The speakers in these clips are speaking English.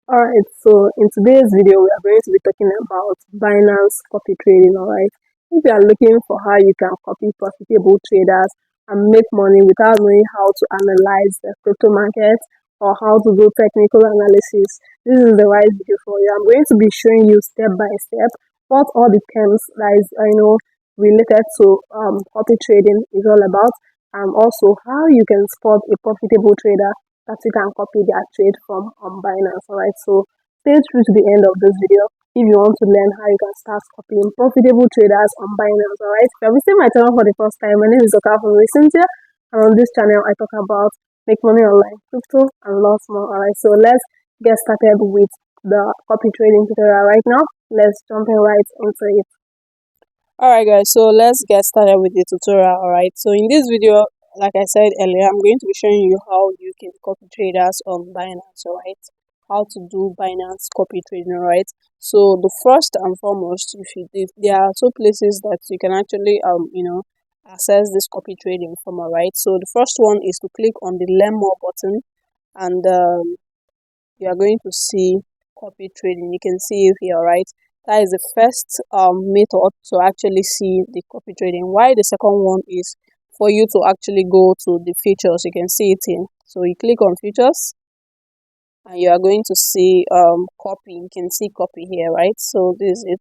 Alright, so in today's video, we are going to be talking about Binance copy trading. Alright, if you are looking for how you can copy profitable traders and make money without knowing how to analyze the crypto market or how to do technical analysis, this is the right video for you. I'm going to be showing you step by step what all the terms that is related to copy trading is all about, and also how you can spot a profitable trader that you can copy their trade from on Binance. Alright, so stay through to the end of this video if you want to learn how you can start copying profitable traders on Binance. Alright, if you're visiting my channel for the first time, my name is Oka from Cynthia, and on this channel I talk about make money online, crypto, and lots more. Alright, so let's get started with the copy trading tutorial right now. Let's jump in right into it. Alright guys, so let's get started with the tutorial. Alright, so in this video, like I said earlier, I'm going to be showing you how you can copy traders on Binance. Alright, how to do Binance copy trading. Alright, so the first and foremost, if there are two places that you can actually access this copy trading from. Alright, so the first one is to click on the learn more button, and you are going to see copy trading. You can see it here. Right, that is the first method to actually see the copy trading. Why the second one is for you to actually go to the features. You can see it in, so you click on features and you are going to see copy. You can see copy here, right? So this is it.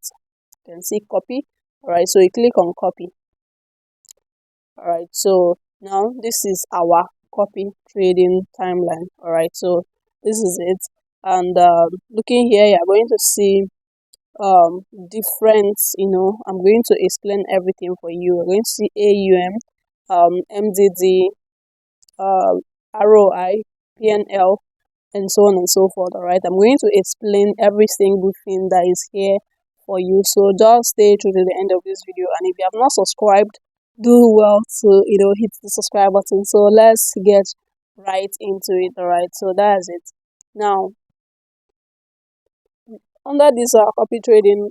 You can see copy. All right, so you click on copy. All right, so now this is our copy trading timeline. All right, so this is it, and looking here, you're going to see different, I'm going to explain everything for you. We're going to see AUM, MDD, ROI, PNL, and so on and so forth. All right, I'm going to explain every single thing that is here for you, so just stay through to the end of this video. And if you have not subscribed, do well to hit the subscribe button. So let's get right into it. All right, so that's it. Now, under this copy trading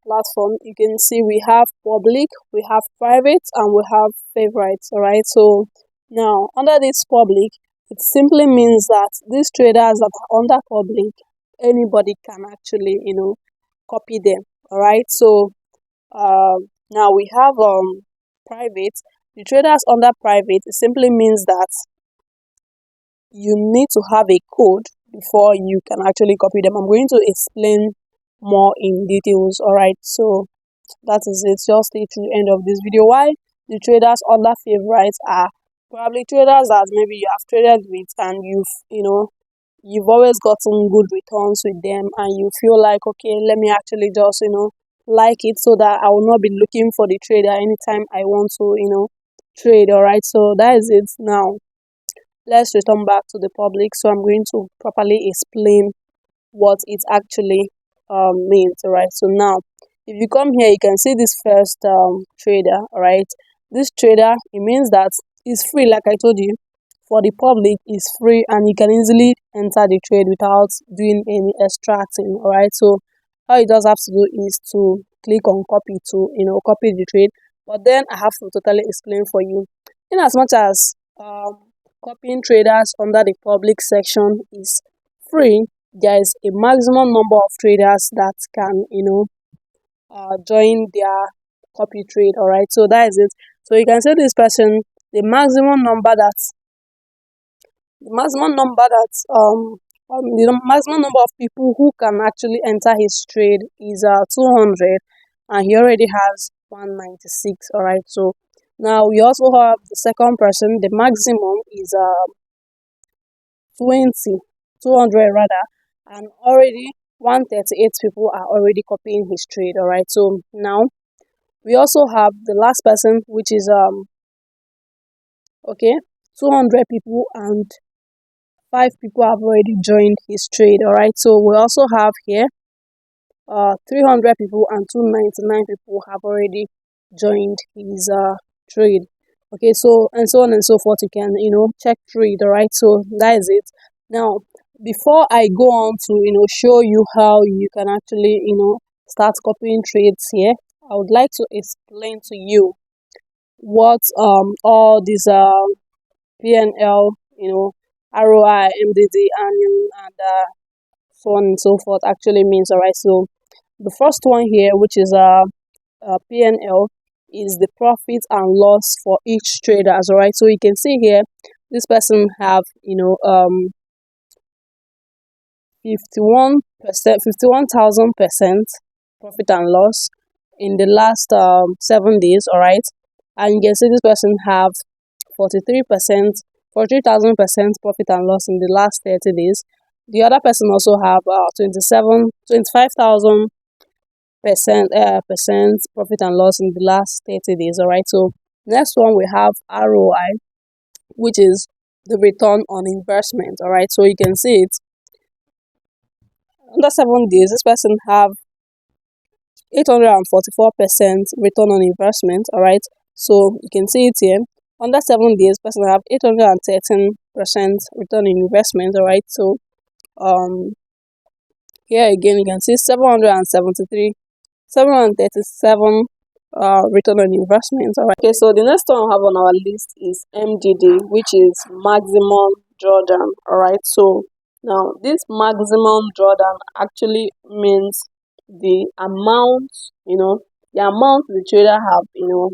platform, you can see we have public, we have private, and we have favorites. All right, so now under this public, it simply means that these traders that are under public, anybody can actually copy them. All right, so now we have private. The traders under private, it simply means that you need to have a code before you can actually copy them. I'm going to explain more in details. All right, so that is it. Just stay to the end of this video. Why the traders under favorites are probably traders that maybe you have traded with, and you've always gotten good returns with them, and you feel like, okay, let me actually just like it, so that I will not be looking for the trader anytime I want to trade. All right, so that is it. Now let's return back to the public. So I'm going to properly explain what it actually means. All right, so now if you come here, you can see this first trader. All right, this trader, it means that it's free. Like I told you, for the public is free, and you can easily enter the trade without doing any extracting. All right, so all you just have to do is to click on copy to copy the trade. But then I have to totally explain for you, in as much as copying traders under the public section is free, there is a maximum number of traders that can join their copy trade. All right, so that is it. So you can say this person, the maximum number that the maximum number of people who can actually enter his trade is 200, and he already has 196. All right, so now we also have the second person. The maximum is 200 rather, and already 138 people are already copying his trade. All right, so now we also have the last person, which is 200 people, and 5 people have already joined his trade. All right, so we also have here 300 people, and 299 people have already joined his trade. Okay, so and so on and so forth. You can check trade. All right, so that is it. Now, before I go on to show you how you can actually start copying trades here, I would like to explain to you what all these PNL, ROI, MDD, and so on and so forth actually means. All right, so the first one here, which is PNL, is the profit and loss for each traders. All right, so you can see here this person have 51,000% profit and loss in the last 7 days. All right, and you can see this person have 43%, 43,000% profit and loss in the last 30 days. The other person also have 25,000 percent profit and loss in the last 30 days. All right, so next one we have ROI, which is the return on investment. All right, so you can see it under 7 days this person have 844% return on investment. All right, so you can see it here under 7 days person have 813% return on investment. All right, so here again you can see 737 return on investment. All right, okay, so the next one we have on our list is MDD, which is maximum drawdown. All right, so now this maximum drawdown actually means the amount, the amount the trader have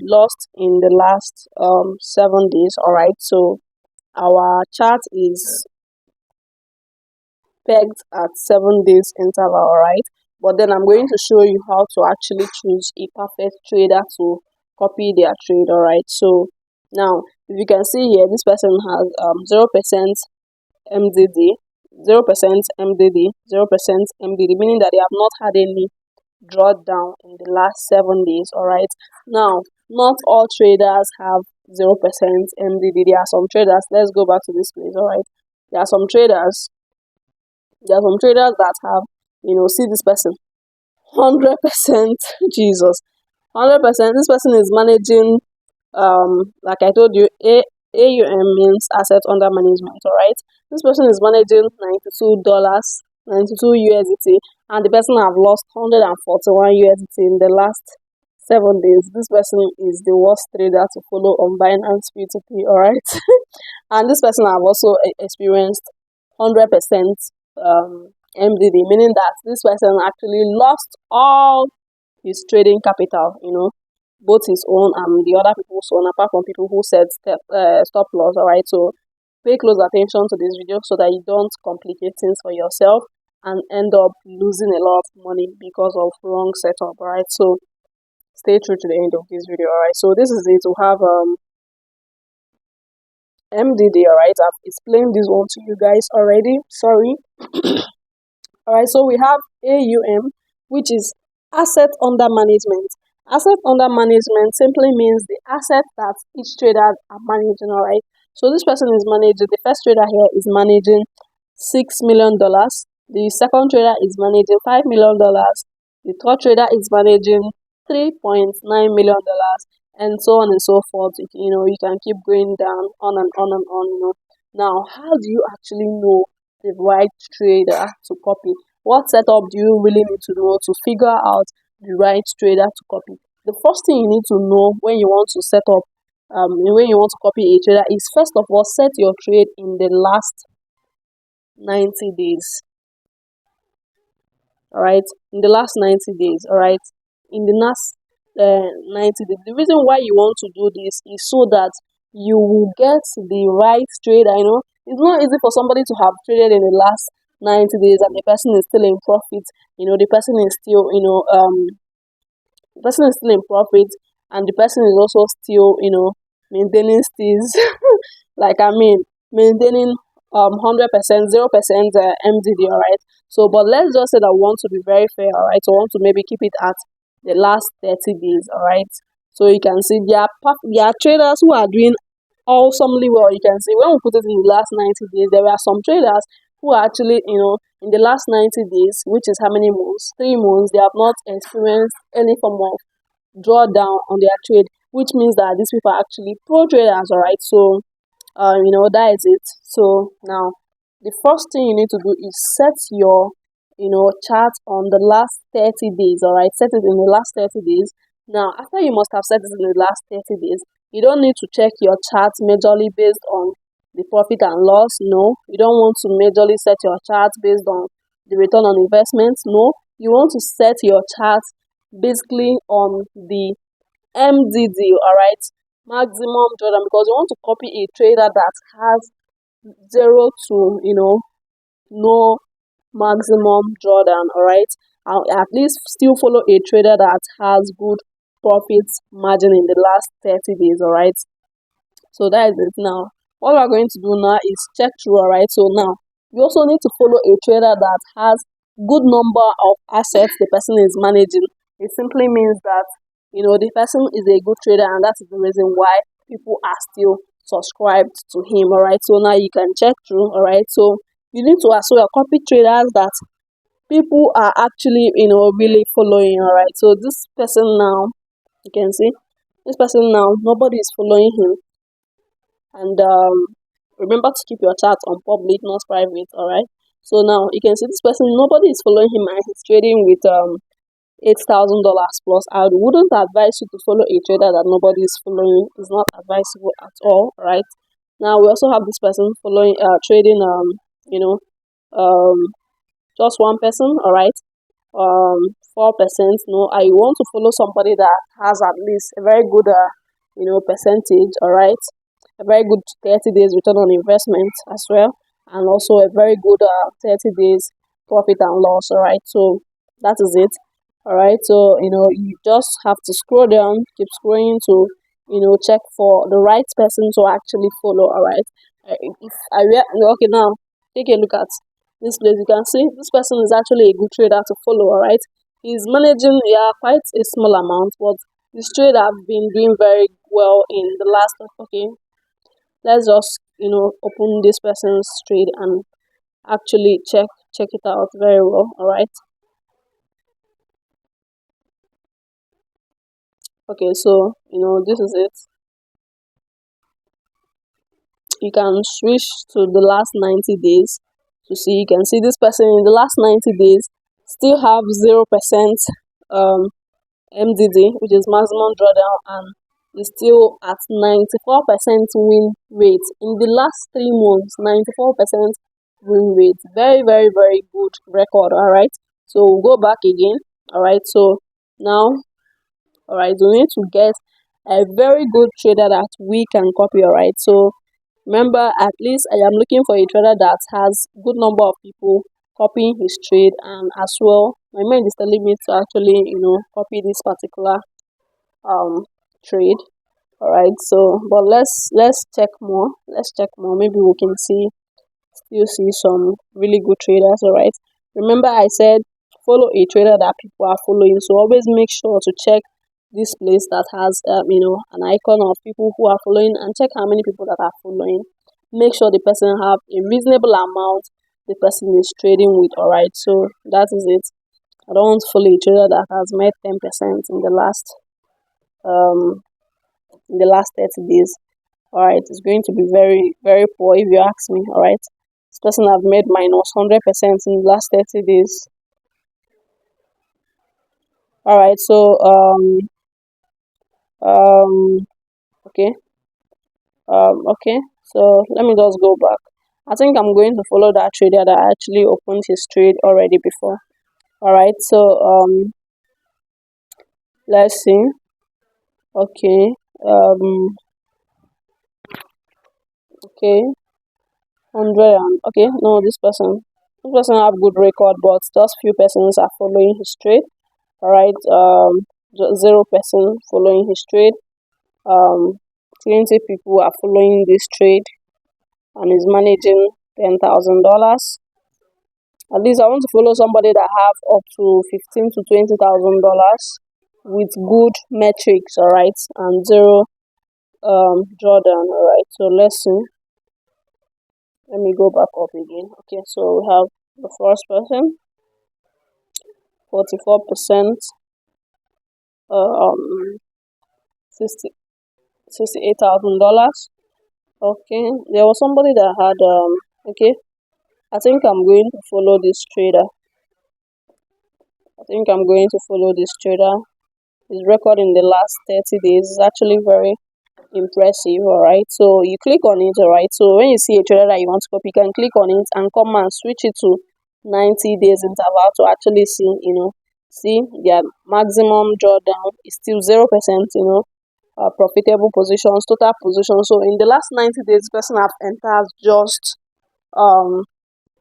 lost in the last 7 days. All right, so our chart is pegged at 7 days interval. All right, but then I'm going to show you how to actually choose a perfect trader to copy their trade. All right, so now if you can see here this person has 0% MDD, 0% MDD, 0% MDD, meaning that they have not had any drawdown in the last 7 days. All right, now not all traders have 0% MDD. There are some traders, let's go back to this place. All right, there are some traders that have, see this person 100%. Jesus, 100%. This person is managing, like I told you, AUM means asset under management. All right, this person is managing $92, 92 USDT, and the person have lost 141 USDT in the last 7 days. This person is the worst trader to follow on Binance P2P. All right, and this person have also experienced 100% MDD, meaning that this person actually lost all his trading capital, both his own and the other people's own, apart from people who set stop loss. All right, so pay close attention to this video so that you don't complicate things for yourself and end up losing a lot of money because of wrong setup. All right, so stay true to the end of this video. All right, so this is it. We have MDD. All right, I've explained this one to you guys already. Sorry. All right, so we have AUM, which is asset under management. Asset under management simply means the asset that each trader are managing. All right, so this person is managing, the first trader here is managing $6 million. The second trader is managing $5 million. The third trader is managing $3.9 million, and so on and so forth. You can keep going down on and on and on. Now, how do you actually know the right trader to copy? What setup do you really need to know to figure out the right trader to copy? The first thing you need to know when you want to set up, when you want to copy a trader is, first of all, set your trade in the last 90 days. All right, in the last 90 days. All right, in the last 90 days. The reason why you want to do this is so that you will get the right trader. It's not easy for somebody to have traded in the last 90 days and the person is still in profit. The person is still, the person is still in profit, and the person is also still, maintaining steals, maintaining 100%, 0% MDD. All right, so but let's just say that we want to be very fair. All right, so we want to maybe keep it at the last 30 days. All right, so you can see there are traders who are doing awesomely well. You can see when we put it in the last 90 days, there are some traders who are actually, in the last 90 days, which is how many months? 3 months, they have not experienced any form of drawdown on their trade, which means that these people are actually pro traders. All right, so that is it. So now the first thing you need to do is set your chart on the last 30 days. All right, set it in the last 30 days. Now after you must have set it in the last 30 days, you don't need to check your chart majorly based on the profit and loss. No, you don't want to majorly set your chart based on the return on investment. No, you want to set your chart basically on the MDD, all right, maximum drawdown, because you want to copy a trader that has zero to no maximum drawdown, all right. At least still follow a trader that has good profit margin in the last 30 days, all right. So that is it. Now what we're going to do now is check through, all right. So now you also need to follow a trader that has good number of assets the person is managing. It simply means that the person is a good trader, and that is the reason why people are still subscribed to him, all right. So now you can check through, all right. So you need to also copy traders that people are actually really following, all right. So this person now, you can see this person now, nobody is following him. And remember to keep your chart on public, not private, all right. So now you can see this person, nobody is following him, and he's trading with $8,000 plus. I wouldn't advise you to follow a trader that nobody is following. It's not advisable at all, right. Now we also have this person following trading you know um just one person, all right. 4%. No, I want to follow somebody that has at least a very good percentage, all right, a very good 30 days return on investment as well, and also a very good 30 days profit and loss, all right. So that is it, all right. So you just have to scroll down, keep scrolling to check for the right person to actually follow, all right. If I okay, now take a look at this place. You can see this person is actually a good trader to follow, all right. He's managing quite a small amount, but this trade have been doing very well in the last. Okay, let's just open this person's trade and actually check it out very well, all right. Okay, so this is it. You can switch to the last 90 days to see. You can see this person in the last 90 days still have 0% MDD, which is maximum drawdown, and is still at 94% win rate in the last 3 months. 94% win rate, very very very good record, all right. So we'll go back again, all right. So now, all right, we need to get a very good trader that we can copy, all right. So remember, at least I am looking for a trader that has good number of people copying his trade, and as well my mind is telling me to actually copy this particular trade, all right. So but let's check more, maybe we can still see some really good traders, all right. Remember I said follow a trader that people are following, so always make sure to check this place that has an icon of people who are following, and check how many people that are following. Make sure the person have a reasonable amount the person is trading with, all right. So that is it. I don't want to follow a trader that has made 10% um in the last 30 days, all right. It's going to be very very poor if you ask me, all right. This person have made minus 100% in the last 30 days, all right. So um okay okay, so let me just go back. I think I'm going to follow that trader that actually opened his trade already before, all right. So let's see. Okay, okay, 100 and okay, no, this person have good record, but just few persons are following his trade, all right. Just 0% following his trade. 20 people are following this trade, and is managing $10,000. At least I want to follow somebody that have up to $15,000 to $20,000 with good metrics, all right, and zero drawdown, all right. So let's see. Let me go back up again. Okay, so we have the first person, 44%, um, $68,000. Okay, there was somebody that had okay. I think I'm going to follow this trader. His record in the last 30 days is actually very impressive, all right. So you click on it, all right. So when you see a trader that you want to copy, you can click on it and come and switch it to 90 days interval to actually see, see their maximum drawdown is still 0%, profitable positions, total positions. So in the last 90 days, the person have entered just um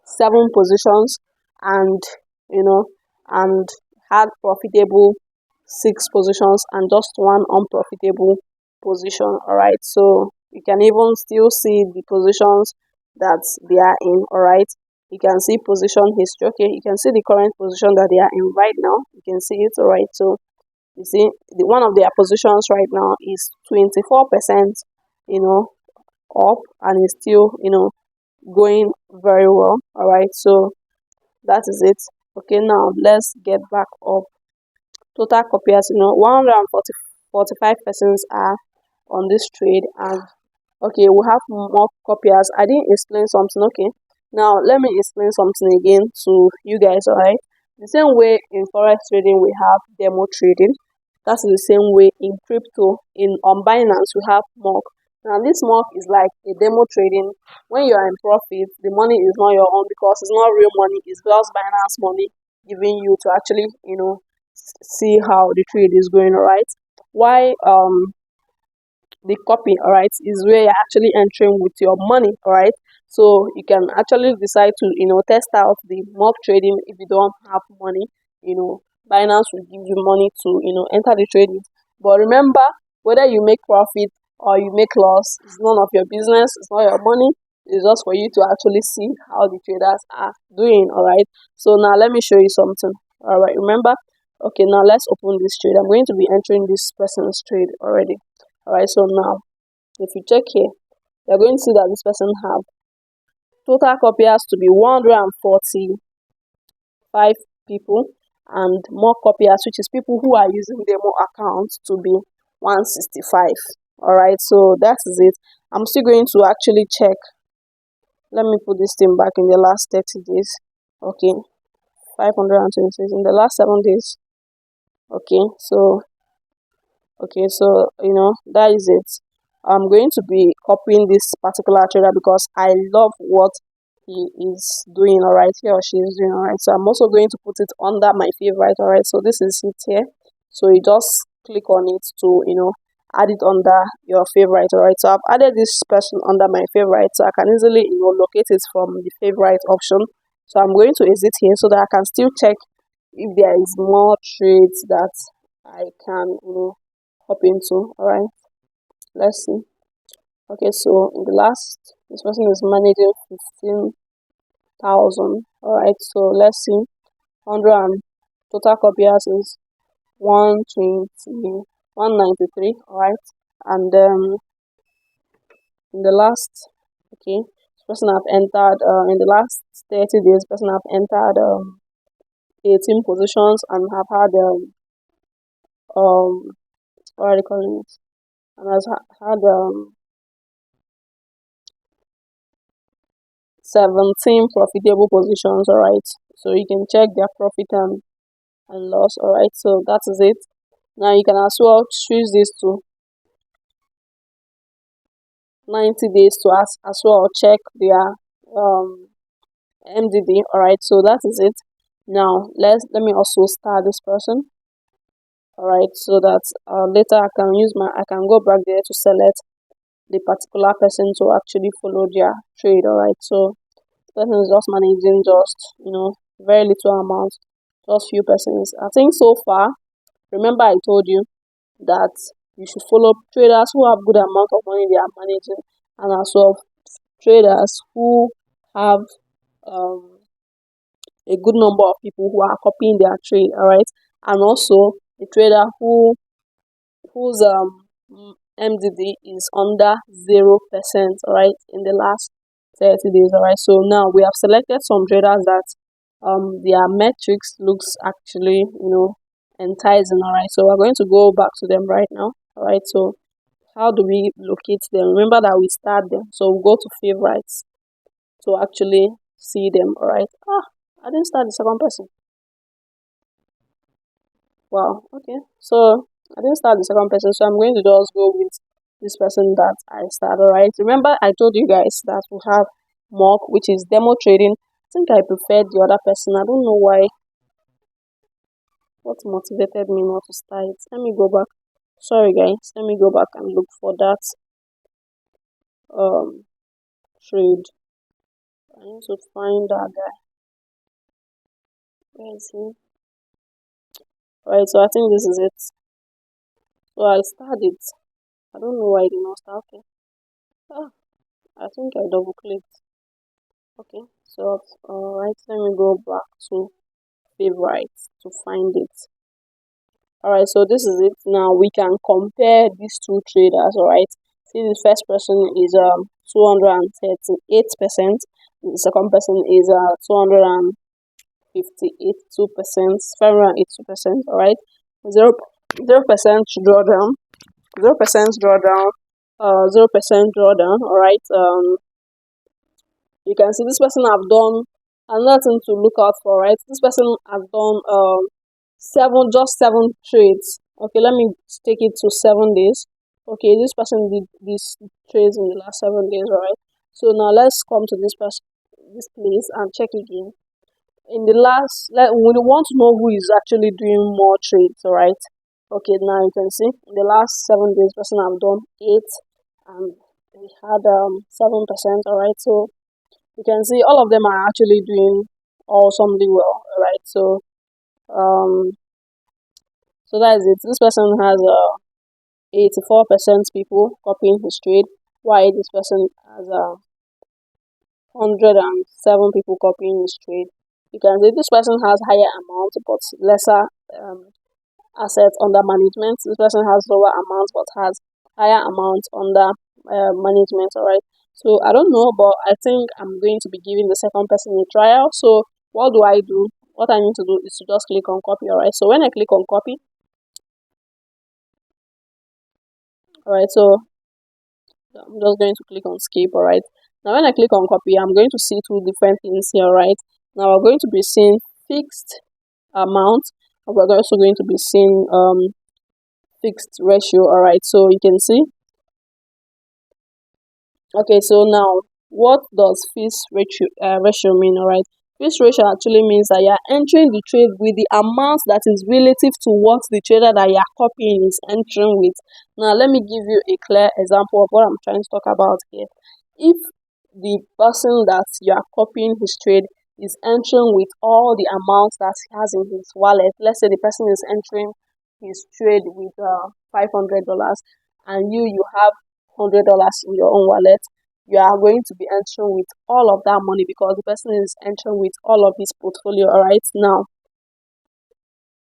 7 positions, and you know and had profitable 6 positions and just one unprofitable position. All right, so you can even still see the positions that they are in. All right, you can see position history. Okay, you can see the current position that they are in right now. You can see it. All right, so you see one of their positions right now is 24%, up, and is still, going very well. All right, so that is it. Okay, now let's get back up. Total copiers, 145 persons are on this trade, and okay, we have more copiers. I didn't explain something. Okay, now let me explain something again to you guys. All right, the same way in forex trading we have demo trading, that's the same way in crypto. On Binance we have mock. Now this mock is like a demo trading. When you are in profit, the money is not your own because it's not real money. It's just Binance money giving you to actually, see how the trade is going. All right. Why the copy, all right, is where you're actually entering with your money. All right, so you can actually decide to, test out the mock trading. If you don't have money, Binance will give you money to, enter the trading. But remember, whether you make profit or you make loss, it's none of your business. It's not your money. It's just for you to actually see how the traders are doing. All right, so now let me show you something. All right, remember, okay, now let's open this trade. I'm going to be entering this person's trade already. All right, so now if you check here, you're going to see that this person have total copiers to be 145 people, and more copiers, which is people who are using demo accounts, to be 165. All right, so that is it. I'm still going to actually check. Let me put this thing back in the last 30 days. Okay, 526 in the last 7 days. Okay, so that is it. I'm going to be copying this particular trader because I love what he is doing. All right, he or she is doing. All right, so I'm also going to put it under my favorite. All right, so this is it here. So you just click on it to, add it under your favorite. All right, so I've added this person under my favorite, so I can easily, locate it from the favorite option. So I'm going to exit here so that I can still check if there is more trades that I can, hop into. All right, let's see. Okay, so in the last, this person is managing 15,000. All right, so let's see. 100 and total copiers is 120, 193. All right, and in the last, okay, this person have entered in the last 30 days. Person have entered 18 positions and have had what are they calling it? And has had 17 profitable positions. All right, so you can check their profit and loss. All right, so that is it. Now you can as well choose this to 90 days to as well check their MDD. All right, so that is it. Now let me also start this person. All right, so that later I can go back there to select the particular person to actually follow their trade. All right, so person is just managing just, very little amount, just few persons. I think so far, remember I told you that you should follow traders who have good amount of money they are managing, and also traders who have a good number of people who are copying their trade. All right, and also a trader whose MDD is under 0%. All right, in the last 30 days. All right, so now we have selected some traders that their metrics looks actually, enticing. All right, so we're going to go back to them right now. All right, so how do we locate them? Remember that we start them, so we'll go to favorites to actually see them. All right, I didn't start the second person. Wow, okay, so I didn't start the second person, so I'm going to just go with this person that I started. All right, remember I told you guys that we have mock, which is demo trading, think I preferred the other person. I don't know why. What motivated me not to start it? Let me go back. Sorry guys, let me go back and look for that um trade. I need to find that guy. Where is he? Alright, so I think this is it. So I started. I don't know why I did not start. Okay. Ah, I think I double clicked. Okay, so alright, let me go back to favorites to find it. Alright, so this is it. Now we can compare these two traders. Alright, see, the first person is 238%. The second person is 252%, 582%. Alright, 0% drawdown, 0% drawdown, 0% drawdown. Alright, you can see this person have done another thing to look out for, right? This person has done seven trades. Okay, let me take it to 7 days. Okay, this person did these trades in the last 7 days, right? So now let's come to this person, this place, and check again. In the last, we want to know who is actually doing more trades, alright? Okay, now you can see in the last 7 days, person have done 8, and we had 7%, alright? So you can see all of them are actually doing awesomely well, alright? So so that is it. This person has 84% people copying his trade, while this person has 107 people copying his trade. You can see this person has higher amount but lesser assets under management. This person has lower amounts but has higher amounts under management. Alright, so I don't know, but I think I'm going to be giving the second person a trial. So what do I do? What I need to do is to just click on copy. Alright, so when I click on copy, alright, so I'm just going to click on skip. Alright, now when I click on copy, I'm going to see two different things here. Right now we're going to be seeing fixed amount, and we're also going to be seeing fixed ratio. Alright, so you can see. Okay, so now what does fixed ratio mean? Alright, fixed ratio actually means that you are entering the trade with the amount that is relative to what the trader that you are copying is entering with. Now let me give you a clear example of what I'm trying to talk about here. If the person that you are copying his trade is entering with all the amounts that he has in his wallet, let's say the person is entering his trade with $500, and you have $100 in your own wallet, you are going to be entering with all of that money because the person is entering with all of his portfolio. Alright, now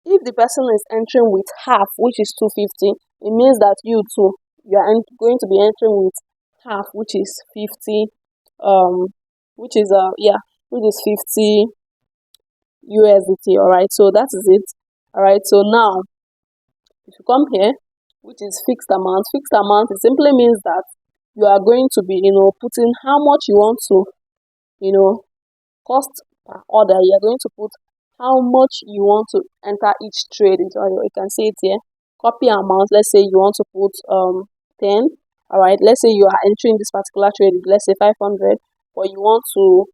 if the person is entering with half, which is 250, it means that you too, you are going to be entering with half, which is 50, which is 50 USDT. Alright, so that is it. Alright, so now if you come here, which is fixed amount, it simply means that you are going to be putting how much you want to cost per order. You are going to put how much you want to enter each trade into. You can see it here, copy amount. Let's say you want to put 10. All right, let's say you are entering this particular trade with, let's say, 500, but you want to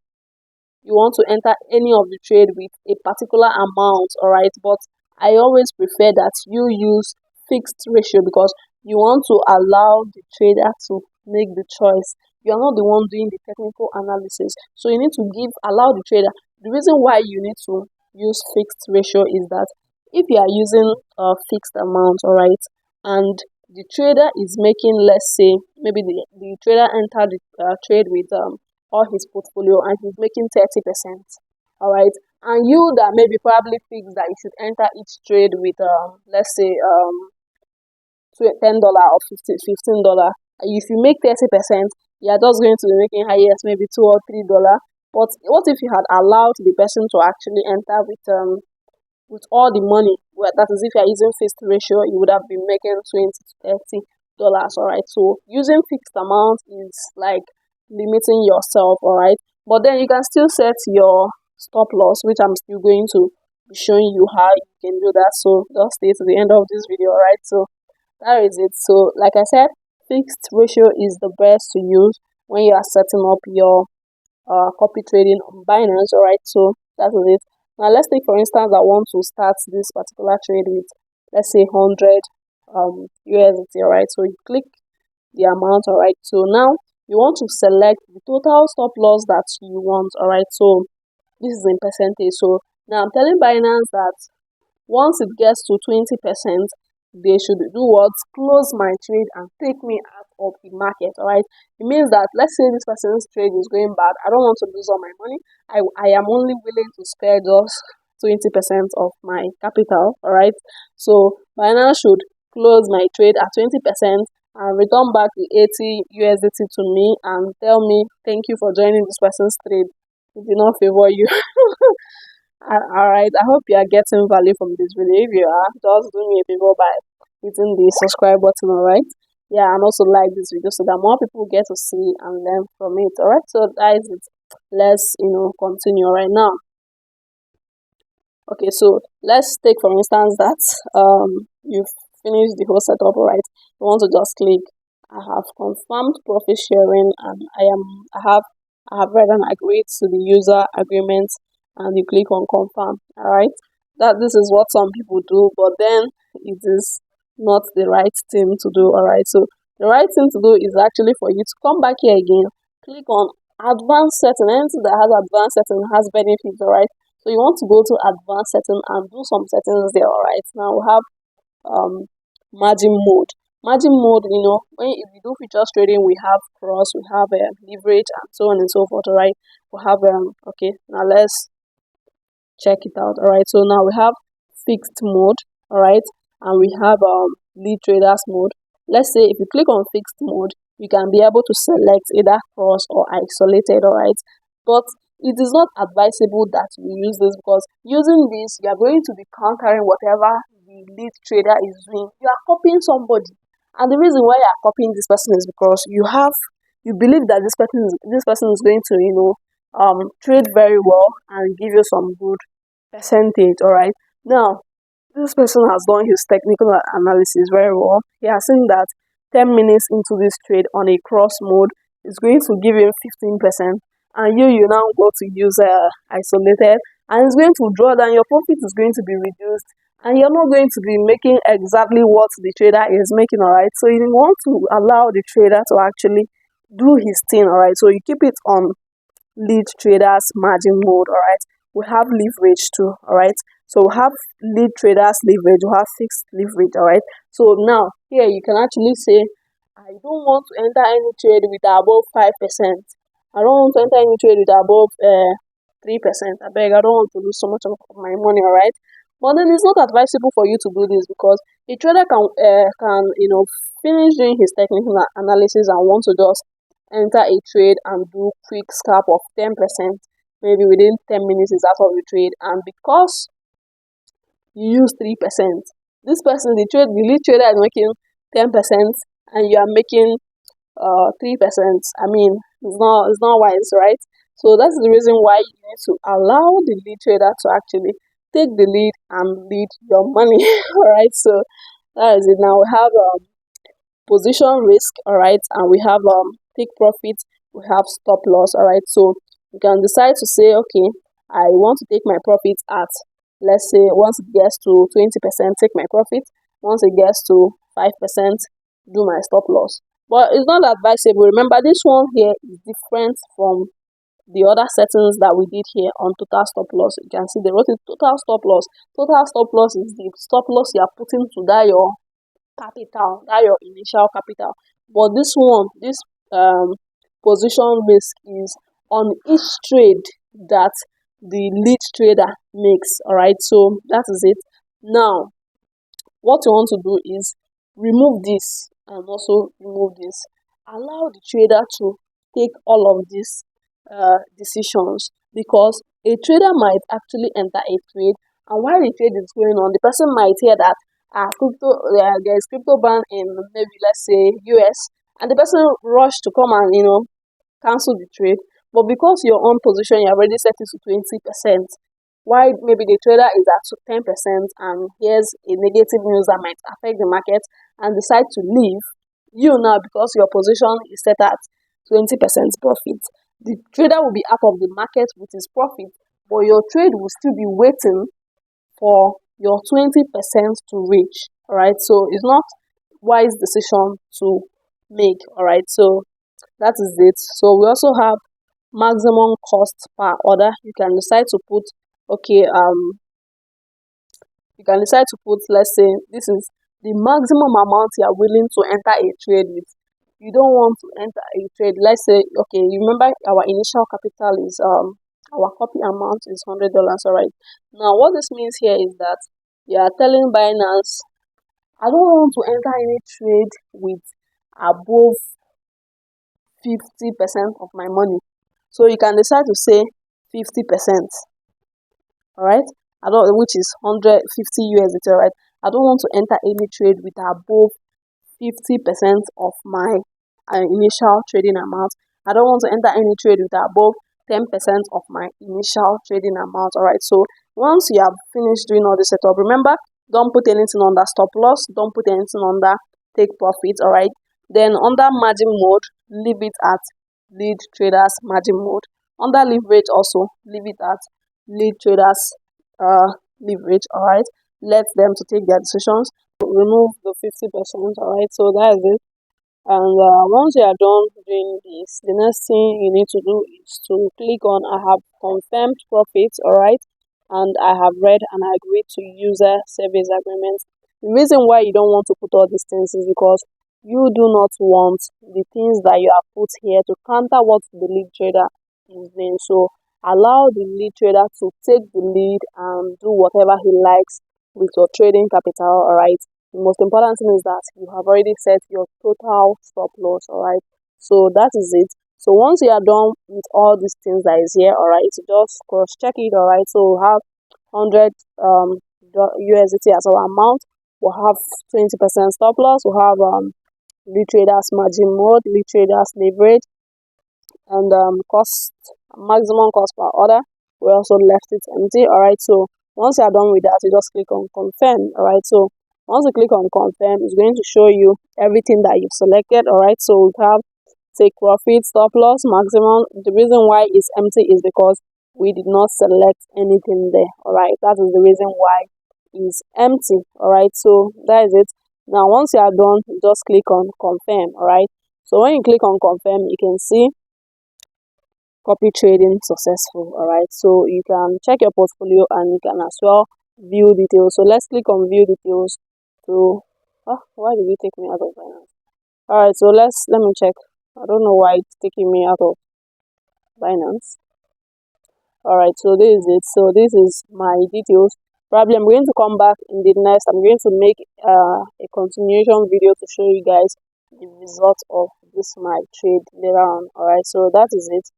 enter any of the trade with a particular amount. All right, but I always prefer that you use fixed ratio because you want to allow the trader to make the choice. You are not the one doing the technical analysis, so you need to allow the trader. The reason why you need to use fixed ratio is that if you are using a fixed amount, all right, and the trader is making, let's say, maybe the trader entered the trade with all his portfolio and he's making 30%, all right, and you that maybe probably fixed that you should enter each trade with let's say $10 or $15. If you make 30%, you're just going to be making highest maybe $2 or $3. But what if you had allowed the person to actually enter with all the money? Well, that is, if you're using fixed ratio, you would have been making $20 to $30. All right. So using fixed amount is like limiting yourself. All right. But then you can still set your stop loss, which I'm still going to be showing you how you can do that. So just stay to the end of this video. All right. So that is it. So like I said, fixed ratio is the best to use when you are setting up your copy trading on Binance. All right, so that is it. Now let's take for instance I want to start this particular trade with, let's say, 100 USDT. All right, so you click the amount. All right, so now you want to select the total stop loss that you want. All right, so this is in percentage. So now I'm telling Binance that once it gets to 20%, they should do what? Close my trade and take me out of the market. All right. It means that, let's say this person's trade is going bad. I don't want to lose all my money. I am only willing to spare just 20% of my capital. All right. So Binance should close my trade at 20% and return back the 80 USDT to me and tell me, thank you for joining this person's trade. It did not favor you. Alright, I hope you are getting value from this video. If you are, just do me a favor by hitting the subscribe button, alright? Yeah, and also like this video so that more people get to see and learn from it, alright? So that is it. Let's, continue right now. Okay, so let's take for instance that you've finished the whole setup, alright? You want to just click, I have confirmed profit sharing, and I have read and agreed to the user agreement, and you click on confirm. All right, that this is what some people do, but then it is not the right thing to do. All right, so the right thing to do is actually for you to come back here again, click on advanced setting. Anything that has advanced setting has benefits. All right, so you want to go to advanced setting and do some settings there. All right, now we have margin mode. Margin mode, if you do futures trading, we have cross, we have leverage, and so on and so forth. All right, we have okay, now let's check it out. All right, so now we have fixed mode. All right, and we have lead traders mode. Let's say if you click on fixed mode, you can be able to select either cross or isolated. All right, but it is not advisable that you use this, because using this, you are going to be countering whatever the lead trader is doing. You are copying somebody, and the reason why you are copying this person is because you believe that this person is going to trade very well and give you some good percentage. All right, now this person has done his technical analysis very well. He has seen that 10 minutes into this trade on a cross mode is going to give him 15%, and you now go to use isolated, and it's going to draw down. Your profit is going to be reduced, and you're not going to be making exactly what the trader is making. All right, so you want to allow the trader to actually do his thing. All right, so you keep it on lead traders margin mode. All right, we have leverage too. All right, so we have lead traders leverage, we have fixed leverage. All right, so now here you can actually say, I don't want to enter any trade with above 5%. I don't want to enter any trade with above 3%. I beg, I don't want to lose so much of my money. All right, but then it's not advisable for you to do this, because a trader can finish doing his technical analysis and want to just enter a trade and do quick scalp of 10%, maybe within 10 minutes is out of the trade, and because you use 3%, this person, the lead trader is making 10% and you are making 3%. I mean, it's not wise, right? So that's the reason why you need to allow the lead trader to actually take the lead and lead your money. All right, so that is it. Now we have position risk. All right, and we have take profit, we have stop loss. All right, so you can decide to say, okay, I want to take my profit at, let's say, once it gets to 20%, take my profit. Once it gets to 5%, do my stop loss. But it's not advisable. Remember, this one here is different from the other settings that we did here on total stop loss. You can see they wrote it total stop loss. Total stop loss is the stop loss you are putting to that your capital, that your initial capital. But this one, this position risk is on each trade that the lead trader makes. All right, so that is it. Now what you want to do is remove this and also remove this. Allow the trader to take all of these decisions, because a trader might actually enter a trade, and while the trade is going on, the person might hear that there is crypto ban in, maybe let's say US, and the person rush to come and cancel the trade. But because your own position, you already set it to 20%, why maybe the trader is at 10% and here's a negative news that might affect the market and decide to leave, you now, because your position is set at 20% profit, the trader will be out of the market with his profit, but your trade will still be waiting for your 20% to reach. All right, so it's not wise decision to make. All right, so that is it. So we also have maximum cost per order. You can decide to put, okay, you can decide to put, let's say this is the maximum amount you are willing to enter a trade with. You don't want to enter a trade, let's say, okay, you remember our initial capital is our copy amount is $100. All right, now what this means here is that you are telling Binance, I don't want to enter any trade with above 50% of my money. So you can decide to say 50%. All right, I don't, which is 150 USDT. All right, I don't want to enter any trade with above 50% of my initial trading amount. I don't want to enter any trade with above 10% of my initial trading amount. All right, so once you have finished doing all the setup, remember, don't put anything under stop loss, don't put anything under take profit. All right, then under margin mode, leave it at lead traders margin mode. Under leverage also, leave it at lead traders leverage. All right, let them to take their decisions. Remove the 50%. All right, so that is it. And once you are done doing this, the next thing you need to do is to click on I have confirmed profits. All right, and I have read and I agreed to user service agreement. The reason why you don't want to put all these things is because you do not want the things that you have put here to counter what the lead trader is doing. So allow the lead trader to take the lead and do whatever he likes with your trading capital. All right, the most important thing is that you have already set your total stop loss. All right, so that is it. So once you are done with all these things that is here, all right, just cross check it. All right, so we have 100 USDT as our amount. We'll have 20% stop loss. We'll have lead traders margin mode, lead traders leverage, and cost, maximum cost per order. We also left it empty. All right, so once you are done with that, you just click on confirm. All right, so once you click on confirm, it's going to show you everything that you've selected. All right, so we have take profit, stop loss, maximum. The reason why it's empty is because we did not select anything there. All right, that is the reason why it's empty. All right, so that is it. Now once you are done, you just click on confirm. All right, so when you click on confirm, you can see copy trading successful. All right, so you can check your portfolio and you can as well view details. So let's click on view details to why did it take me out of Binance? All right, so let me check. I don't know why it's taking me out of Binance. All right, so this is it. So this is my details. Probably I'm going to come back in the next. I'm going to make a continuation video to show you guys the result of this my trade later on. All right, so that is it.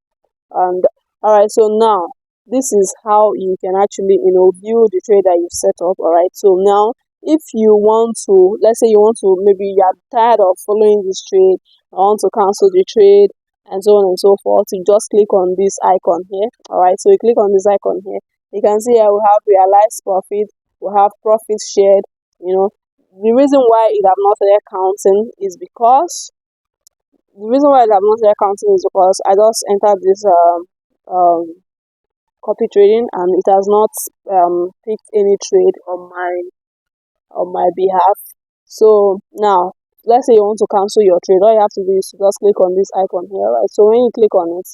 And all right, so now this is how you can actually view the trade that you set up. All right, so now if you want to, let's say you want to, maybe you're tired of following this trade, I want to cancel the trade and so on and so forth, you just click on this icon here. All right, so you click on this icon here, you can see here we have realized profit, we have profit shared. The reason why it have not started counting is because I just entered this copy trading and it has not picked any trade on my behalf. So now let's say you want to cancel your trade, all you have to do is to just click on this icon here. Right, so when you click on it,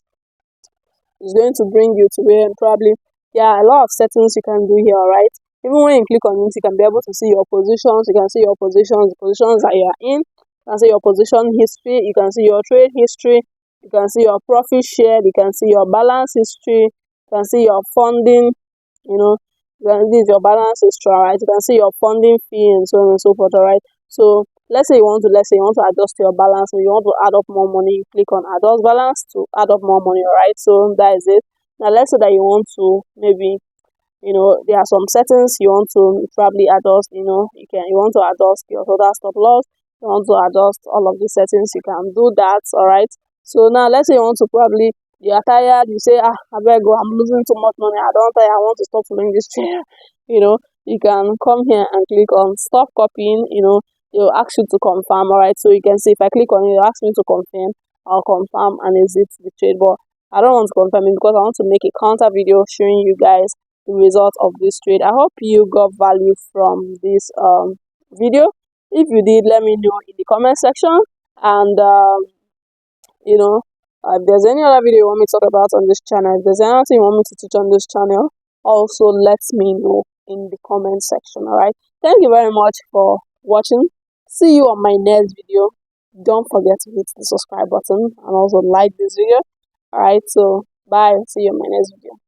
it's going to bring you to where probably a lot of settings you can do here. All right, even when you click on it, you can be able to see your positions. You can see your positions, the positions that you are in. You can see your position history, you can see your trade history, you can see your profit share, you can see your balance history, you can see your funding, this is your balance history. Right, you can see your funding fee and so on and so forth. All right, so let's say you want to adjust your balance, or you want to add up more money, you click on adjust balance to add up more money. All right, so that is it. Now let's say that you want to maybe there are some settings you want to probably adjust. You want to adjust your total stop loss, you want to adjust all of these settings, you can do that. All right, so now let's say you want to probably, you are tired, you say, I better go, I'm losing too much money, I want to stop following this trade. You can come here and click on stop copying. It will ask you to confirm. All right, so you can see if I click on it, it will ask me to confirm. I'll confirm and exit the trade. But I don't want to confirm it because I want to make a counter video showing you guys the result of this trade. I hope you got value from this video. If you did, let me know in the comment section. And you know, if there's any other video you want me to talk about on this channel, if there's anything you want me to teach on this channel, also let me know in the comment section. All right, thank you very much for watching. See you on my next video. Don't forget to hit the subscribe button and also like this video. All right, so bye. See you in my next video.